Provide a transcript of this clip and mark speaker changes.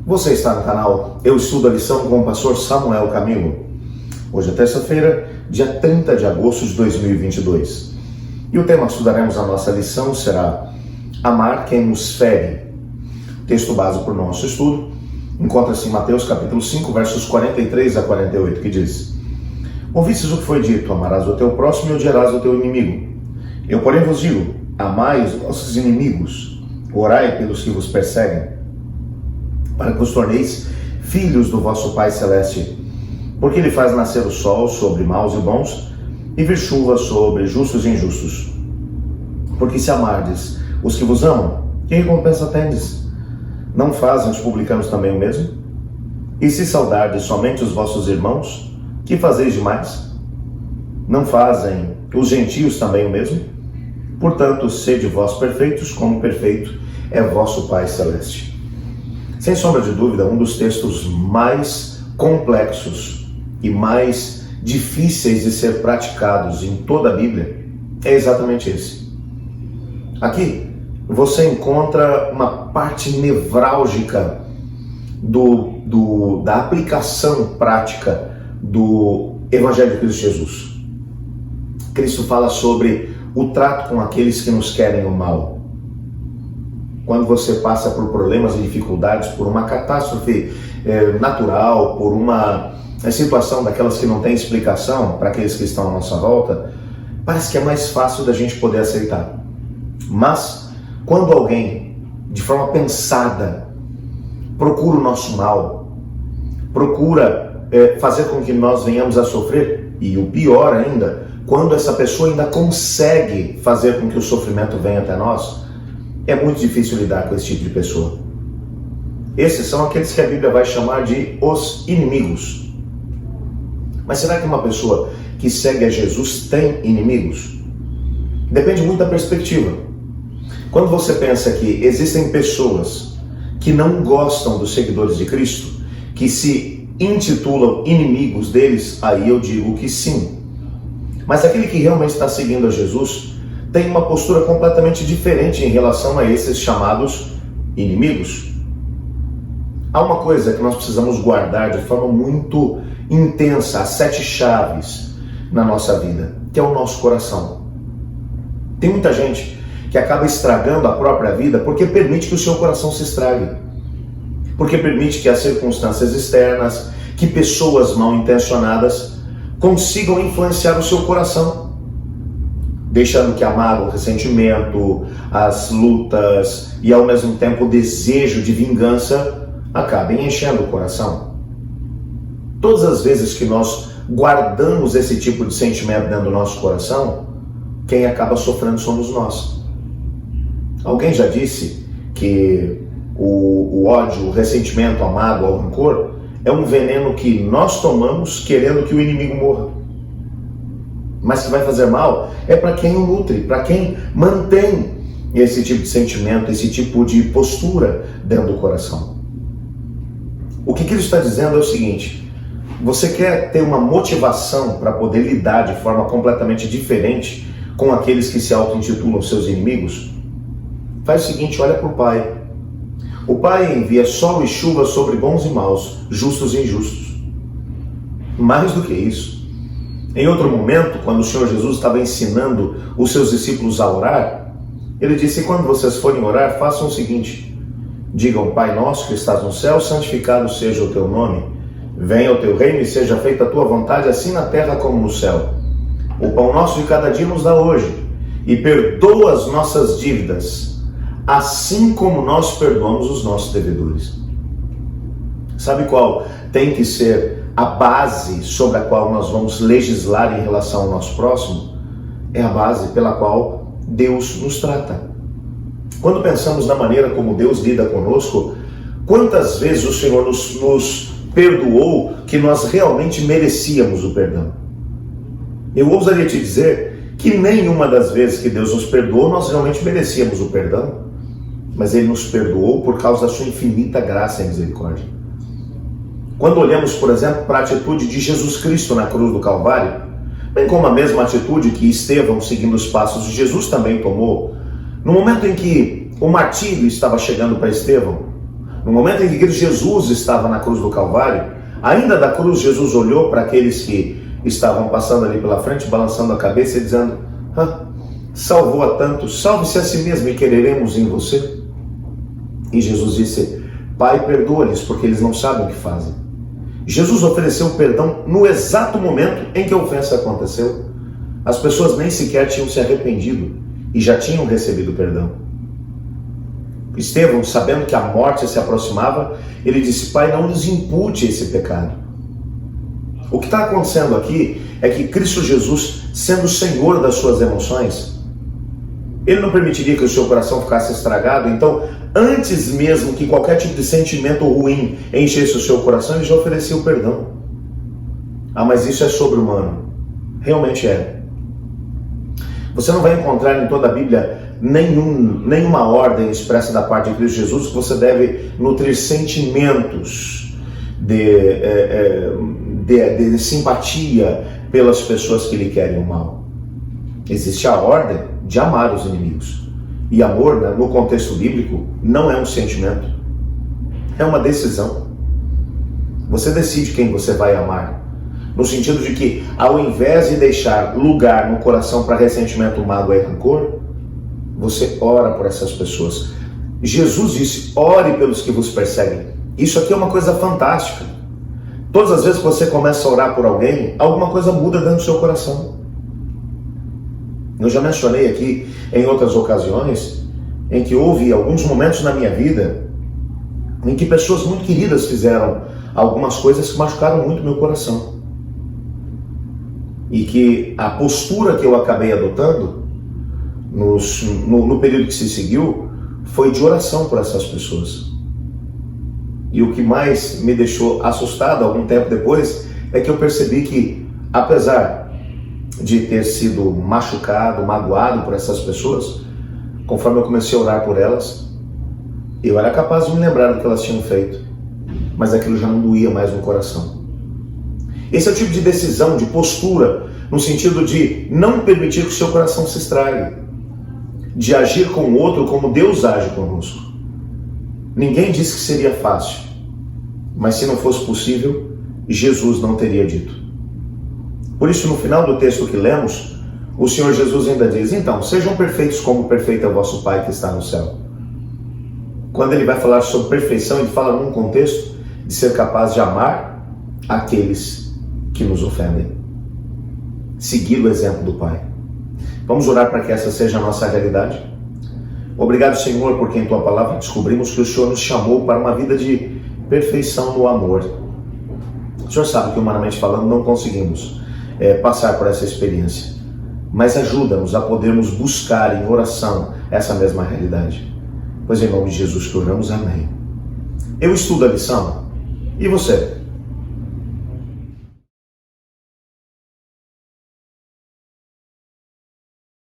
Speaker 1: Você está no canal Eu Estudo a Lição com o pastor Samuel Camilo. Hoje é terça-feira, dia 30 de agosto de 2022. E o tema que estudaremos a nossa lição será Amar quem nos fere. O texto base para o nosso estudo encontra-se em Mateus capítulo 5, versos 43 a 48, que diz: Ouvistes o que foi dito, amarás o teu próximo e odiarás o teu inimigo. Eu, porém, vos digo, amai os vossos inimigos, orai pelos que vos perseguem, para que vos torneis filhos do vosso Pai Celeste, porque Ele faz nascer o sol sobre maus e bons, e vir chuva sobre justos e injustos. Porque se amardes os que vos amam, que recompensa tendes? Não fazem os publicanos também o mesmo? E se saudardes somente os vossos irmãos, que fazeis demais? Não fazem os gentios também o mesmo? Portanto, sede vós perfeitos, como perfeito é vosso Pai Celeste. Sem sombra de dúvida, um dos textos mais complexos e mais difíceis de ser praticados em toda a Bíblia é exatamente esse. Aqui você encontra uma parte nevrálgica da aplicação prática do Evangelho de Cristo Jesus. Cristo fala sobre o trato com aqueles que nos querem o mal. Quando você passa por problemas e dificuldades, por uma catástrofe natural, por uma situação daquelas que não tem explicação para aqueles que estão à nossa volta, parece que é mais fácil da gente poder aceitar. Mas, quando alguém, de forma pensada, procura o nosso mal, procura fazer com que nós venhamos a sofrer, e o pior ainda, quando essa pessoa ainda consegue fazer com que o sofrimento venha até nós, é muito difícil lidar com esse tipo de pessoa. Esses são aqueles que a Bíblia vai chamar de os inimigos. Mas será que uma pessoa que segue a Jesus tem inimigos? Depende muito da perspectiva. Quando você pensa que existem pessoas que não gostam dos seguidores de Cristo, que se intitulam inimigos deles, aí eu digo que sim. Mas aquele que realmente está seguindo a Jesus tem uma postura completamente diferente em relação a esses chamados inimigos. Há uma coisa que nós precisamos guardar de forma muito intensa, as 7 chaves na nossa vida, que é o nosso coração. Tem muita gente que acaba estragando a própria vida porque permite que o seu coração se estrague. Porque permite que as circunstâncias externas, que pessoas mal intencionadas consigam influenciar o seu coração, deixando que a mágoa, o ressentimento, as lutas e ao mesmo tempo o desejo de vingança acabem enchendo o coração. Todas as vezes que nós guardamos esse tipo de sentimento dentro do nosso coração, quem acaba sofrendo somos nós. Alguém já disse que o ódio, o ressentimento, a mágoa, o rancor é um veneno que nós tomamos querendo que o inimigo morra. Mas que vai fazer mal é para quem o nutre, para quem mantém esse tipo de sentimento, esse tipo de postura dentro do coração. O que Cristo está dizendo é o seguinte: você quer ter uma motivação para poder lidar de forma completamente diferente com aqueles que se auto-intitulam seus inimigos? Faz o seguinte, olha para o Pai. O Pai envia sol e chuva sobre bons e maus, justos e injustos. Mais do que isso, em outro momento, quando o Senhor Jesus estava ensinando os seus discípulos a orar, Ele disse: quando vocês forem orar, façam o seguinte: digam, Pai nosso que estás no céu, santificado seja o teu nome, venha o teu reino e seja feita a tua vontade, assim na terra como no céu. O pão nosso de cada dia nos dá hoje, e perdoa as nossas dívidas, assim como nós perdoamos os nossos devedores. Sabe qual tem que ser a base sobre a qual nós vamos legislar em relação ao nosso próximo? É a base pela qual Deus nos trata. Quando pensamos na maneira como Deus lida conosco, quantas vezes o Senhor nos perdoou que nós realmente merecíamos o perdão? Eu ousaria te dizer que nenhuma das vezes que Deus nos perdoou, nós realmente merecíamos o perdão, mas Ele nos perdoou por causa da sua infinita graça e misericórdia. Quando olhamos, por exemplo, para a atitude de Jesus Cristo na cruz do Calvário, bem como a mesma atitude que Estevão, seguindo os passos de Jesus, também tomou, no momento em que o martírio estava chegando para Estevão, No momento em que Cristo Jesus estava na cruz do Calvário, ainda da cruz, Jesus olhou para aqueles que estavam passando ali pela frente, balançando a cabeça e dizendo: salvou a tantos, salve-se a si mesmo e quereremos em você. E Jesus disse: Pai, perdoa-lhes, porque eles não sabem o que fazem. Jesus ofereceu perdão no exato momento em que a ofensa aconteceu. As pessoas nem sequer tinham se arrependido e já tinham recebido perdão. Estevão, sabendo que a morte se aproximava, ele disse: Pai, não nos impute esse pecado. O que está acontecendo aqui é que Cristo Jesus, sendo o Senhor das suas emoções, Ele não permitiria que o seu coração ficasse estragado. Então, antes mesmo que qualquer tipo de sentimento ruim enchesse o seu coração, Ele já oferecia o perdão. Mas isso é sobre-humano. Realmente é. Você não vai encontrar em toda a Bíblia nenhuma ordem expressa da parte de Cristo Jesus que você deve nutrir sentimentos de simpatia pelas pessoas que lhe querem o mal. Existe a ordem de amar os inimigos. E amor, no contexto bíblico, não é um sentimento, é uma decisão. Você decide quem você vai amar, no sentido de que, ao invés de deixar lugar no coração para ressentimento, mágoa e rancor, você ora por essas pessoas. Jesus disse: ore pelos que vos perseguem. Isso aqui é uma coisa fantástica. Todas as vezes que você começa a orar por alguém, alguma coisa muda dentro do seu coração. Eu já mencionei aqui em outras ocasiões em que houve alguns momentos na minha vida em que pessoas muito queridas fizeram algumas coisas que machucaram muito meu coração. E que a postura que eu acabei adotando no período que se seguiu foi de oração por essas pessoas. E o que mais me deixou assustado algum tempo depois é que eu percebi que, apesar de ter sido machucado, magoado por essas pessoas, conforme eu comecei a orar por elas, eu era capaz de me lembrar do que elas tinham feito, mas aquilo já não doía mais no coração. Esse é o tipo de decisão, de postura, no sentido de não permitir que o seu coração se estrague, de agir com o outro como Deus age conosco. Ninguém disse que seria fácil, mas se não fosse possível, Jesus não teria dito. Por isso, no final do texto que lemos, o Senhor Jesus ainda diz: então, sejam perfeitos como perfeito é o vosso Pai que está no céu. Quando ele vai falar sobre perfeição, ele fala num contexto de ser capaz de amar aqueles que nos ofendem. Seguir o exemplo do Pai. Vamos orar para que essa seja a nossa realidade? Obrigado, Senhor, porque em Tua Palavra descobrimos que o Senhor nos chamou para uma vida de perfeição no amor. O Senhor sabe que, humanamente falando, não conseguimos passar por essa experiência. Mas ajuda-nos a podermos buscar em oração essa mesma realidade. Pois em nome de Jesus que oramos, amém. Eu estudo a lição. E você?